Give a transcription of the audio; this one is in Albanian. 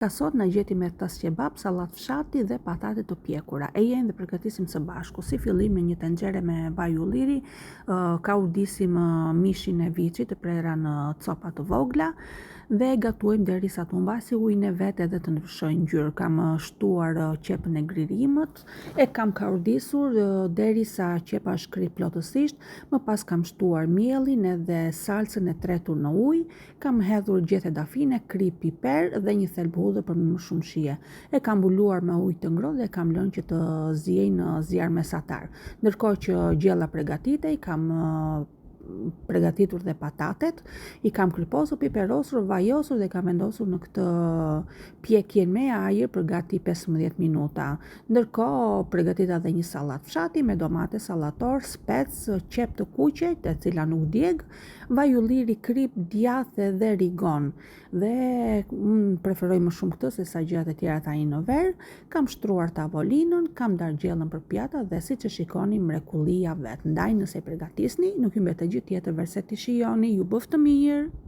Ka sot na gjeti me tas kebab, sallat fshati dhe patate të pjekura. E jeni dhe përgatisim së bashku. Si fillim në një tenxhere me vaj ulliri, kaudisim mishin e viçit të prera në copa të vogla dhe gatuajmë derisa të humbasi ujin e vet edhe të ndryshojë ngjyrë. Kam shtuar qepën e gririmit, e kam kaudisur derisa qepa shkri plotësisht, më pas kam shtuar miellin edhe salcën e tretur në ujë, kam hedhur gjethe dafine, krip, piper dhe një thelb hudhër për më shumë shije. E kam mbuluar me ujë të ngrohtë dhe kam lënë që të ziejë në zjarr mesatar. Ndërkohë që gjella përgatitej, kam përgatitur dhe patatet, i kam kryposur, piperosur, vajosur dhe kam vendosur në këtë pjekjen me ajër për gati 15 minuta. Ndërkohë përgatita dhe një sallat fshati me domate sallator, spec, qep të kuqe, e cila nuk djeg, vaj ulliri, krip, djathë dhe rigon. Dhe preferoj më shumë këtë se sa gjërat e tjera tani në ver. Kam shtruar tavolinën, kam dar gjellën për pjata dhe siç e shikoni mrekullia vet. Ndaj nëse e përgatisni, nuk ju mbet gjë tjetër verse të shijoni, ju bëf të mirë.